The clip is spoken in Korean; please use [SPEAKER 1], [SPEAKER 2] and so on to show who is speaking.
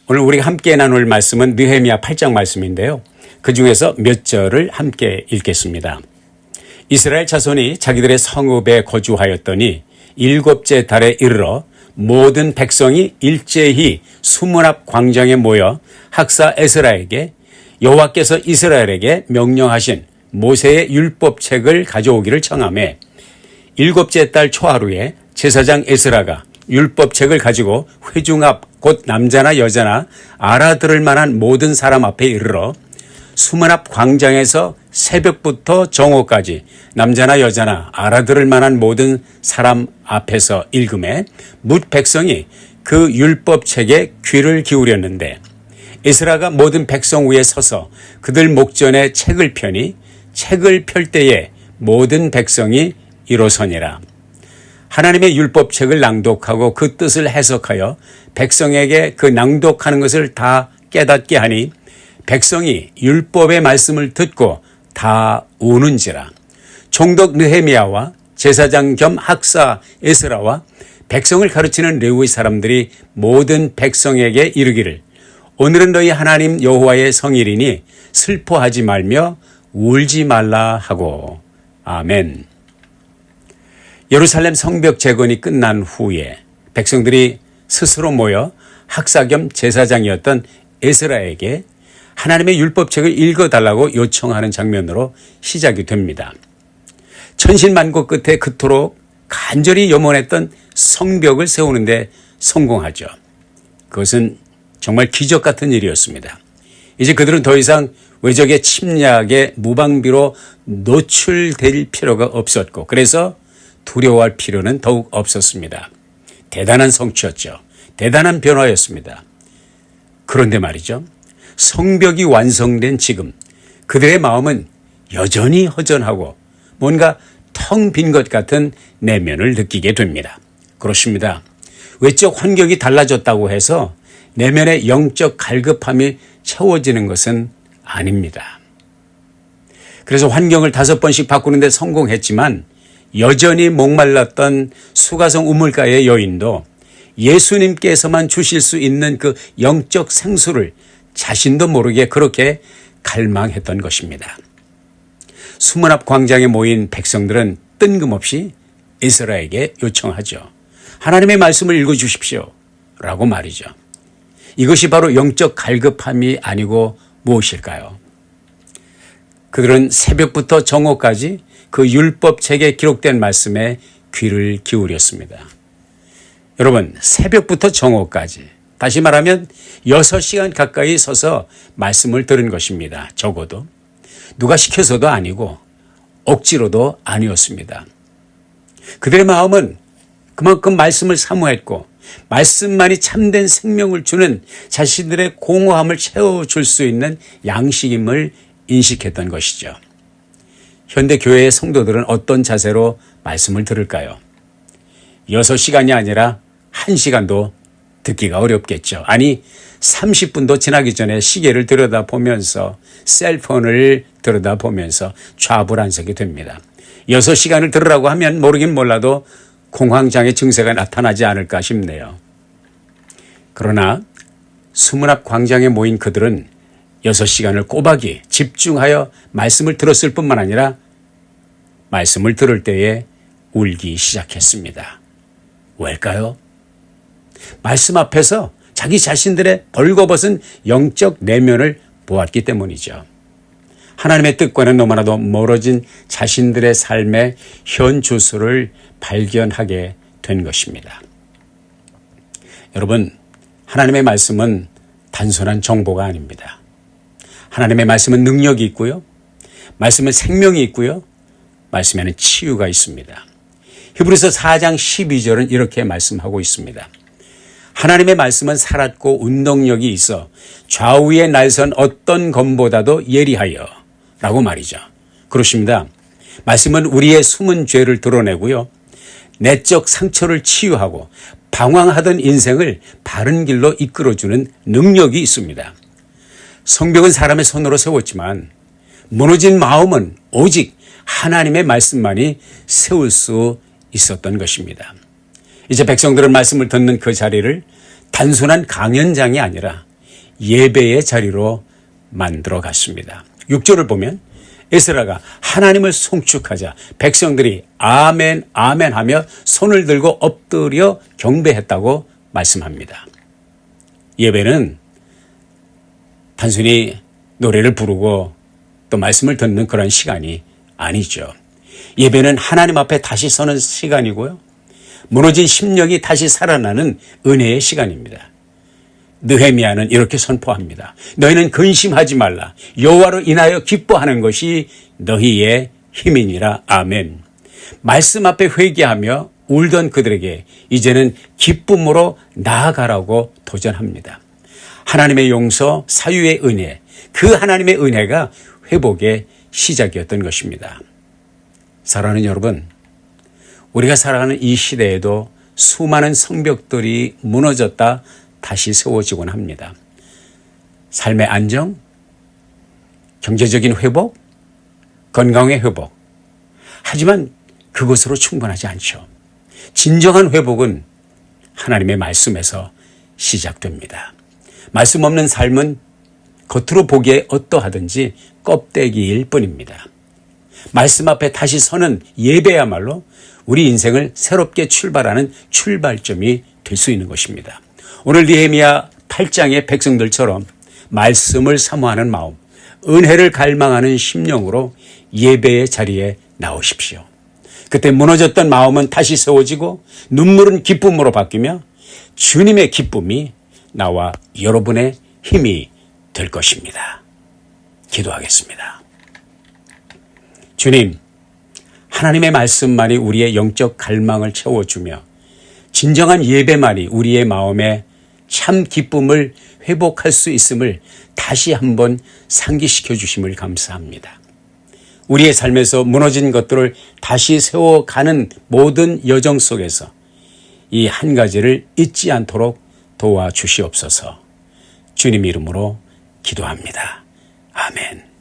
[SPEAKER 1] 오늘 우리가 함께 나눌 말씀은 느헤미야 8장 말씀인데요. 그 중에서 몇 절을 함께 읽겠습니다. 이스라엘 자손이 자기들의 성읍에 거주하였더니 7째 달에 이르러 모든 백성이 일제히 수문 앞 광장에 모여 학사 에스라에게 여호와께서 이스라엘에게 명령하신 모세의 율법책을 가져오기를 청하매 7째 달 초하루에 제사장 에스라가 율법책을 가지고 회중 앞 곧 남자나 여자나 알아들을 만한 모든 사람 앞에 이르러 수문 앞 광장에서 새벽부터 정오까지 남자나 여자나 알아들을 만한 모든 사람 앞에서 읽음에 뭇 백성이 그 율법책에 귀를 기울였는데 에스라가 모든 백성 위에 서서 그들 목전에 책을 펴니 책을 펼 때에 모든 백성이 일어서니라. 하나님의 율법책을 낭독하고 그 뜻을 해석하여 백성에게 그 낭독하는 것을 다 깨닫게 하니 백성이 율법의 말씀을 듣고 다 우는지라. 총독 느헤미야와 제사장 겸 학사 에스라와 백성을 가르치는 레위 사람들이 모든 백성에게 이르기를 오늘은 너희 하나님 여호와의 성일이니 슬퍼하지 말며 울지 말라 하고. 아멘. 예루살렘 성벽 재건이 끝난 후에 백성들이 스스로 모여 학사 겸 제사장이었던 에스라에게 하나님의 율법책을 읽어달라고 요청하는 장면으로 시작이 됩니다. 천신만고 끝에 그토록 간절히 염원했던 성벽을 세우는데 성공하죠. 그것은 정말 기적 같은 일이었습니다. 이제 그들은 더 이상 외적의 침략에 무방비로 노출될 필요가 없었고 그래서 두려워할 필요는 더욱 없었습니다. 대단한 성취였죠. 대단한 변화였습니다. 그런데 말이죠. 성벽이 완성된 지금 그들의 마음은 여전히 허전하고 뭔가 텅 빈 것 같은 내면을 느끼게 됩니다. 그렇습니다. 외적 환경이 달라졌다고 해서 내면의 영적 갈급함이 채워지는 것은 아닙니다. 그래서 환경을 5번씩 바꾸는데 성공했지만 여전히 목말랐던 수가성 우물가의 여인도 예수님께서만 주실 수 있는 그 영적 생수를 자신도 모르게 그렇게 갈망했던 것입니다. 수문 앞 광장에 모인 백성들은 뜬금없이 에스라에게 요청하죠. 하나님의 말씀을 읽어주십시오 라고 말이죠. 이것이 바로 영적 갈급함이 아니고 무엇일까요? 그들은 새벽부터 정오까지 그 율법책에 기록된 말씀에 귀를 기울였습니다. 여러분, 새벽부터 정오까지, 다시 말하면 6시간 가까이 서서 말씀을 들은 것입니다. 적어도. 누가 시켜서도 아니고 억지로도 아니었습니다. 그들의 마음은 그만큼 말씀을 사모했고 말씀만이 참된 생명을 주는 자신들의 공허함을 채워줄 수 있는 양식임을 인식했던 것이죠. 현대 교회의 성도들은 어떤 자세로 말씀을 들을까요? 6시간이 아니라 1시간도 듣기가 어렵겠죠. 아니 30분도 지나기 전에 시계를 들여다보면서 셀폰을 들여다보면서 좌불안석이 됩니다. 6시간을 들으라고 하면 모르긴 몰라도 공황장애 증세가 나타나지 않을까 싶네요. 그러나 수문 앞 광장에 모인 그들은 6시간을 꼬박이 집중하여 말씀을 들었을 뿐만 아니라 말씀을 들을 때에 울기 시작했습니다. 왜일까요? 말씀 앞에서 자기 자신들의 벌거벗은 영적 내면을 보았기 때문이죠. 하나님의 뜻과는 너무나도 멀어진 자신들의 삶의 현주소를 발견하게 된 것입니다. 여러분, 하나님의 말씀은 단순한 정보가 아닙니다. 하나님의 말씀은 능력이 있고요. 말씀은 생명이 있고요. 말씀에는 치유가 있습니다. 히브리서 4장 12절은 이렇게 말씀하고 있습니다. 하나님의 말씀은 살았고 운동력이 있어 좌우에 날선 어떤 검보다도 예리하여 라고 말이죠. 그렇습니다. 말씀은 우리의 숨은 죄를 드러내고요. 내적 상처를 치유하고 방황하던 인생을 바른 길로 이끌어주는 능력이 있습니다. 성벽은 사람의 손으로 세웠지만 무너진 마음은 오직 하나님의 말씀만이 세울 수 있었던 것입니다. 이제 백성들은 말씀을 듣는 그 자리를 단순한 강연장이 아니라 예배의 자리로 만들어 갔습니다. 6절을 보면 에스라가 하나님을 송축하자 백성들이 아멘 아멘 하며 손을 들고 엎드려 경배했다고 말씀합니다. 예배는 단순히 노래를 부르고 또 말씀을 듣는 그런 시간이 아니죠. 예배는 하나님 앞에 다시 서는 시간이고요. 무너진 심령이 다시 살아나는 은혜의 시간입니다. 느헤미야는 이렇게 선포합니다. 너희는 근심하지 말라. 여호와로 인하여 기뻐하는 것이 너희의 힘이니라. 아멘. 말씀 앞에 회개하며 울던 그들에게 이제는 기쁨으로 나아가라고 도전합니다. 하나님의 용서, 사유의 은혜, 그 하나님의 은혜가 회복의 시작이었던 것입니다. 사랑하는 여러분, 우리가 살아가는 이 시대에도 수많은 성벽들이 무너졌다 다시 세워지곤 합니다. 삶의 안정, 경제적인 회복, 건강의 회복. 하지만 그것으로 충분하지 않죠. 진정한 회복은 하나님의 말씀에서 시작됩니다. 말씀 없는 삶은 겉으로 보기에 어떠하든지 껍데기일 뿐입니다. 말씀 앞에 다시 서는 예배야말로 우리 인생을 새롭게 출발하는 출발점이 될 수 있는 것입니다. 오늘 느헤미야 8장의 백성들처럼 말씀을 사모하는 마음, 은혜를 갈망하는 심령으로 예배의 자리에 나오십시오. 그때 무너졌던 마음은 다시 세워지고 눈물은 기쁨으로 바뀌며 주님의 기쁨이 나와 여러분의 힘이 될 것입니다. 기도하겠습니다. 주님, 하나님의 말씀만이 우리의 영적 갈망을 채워주며 진정한 예배만이 우리의 마음에 참 기쁨을 회복할 수 있음을 다시 한번 상기시켜 주심을 감사합니다. 우리의 삶에서 무너진 것들을 다시 세워가는 모든 여정 속에서 이 한 가지를 잊지 않도록 도와주시옵소서. 주님 이름으로 기도합니다. 아멘.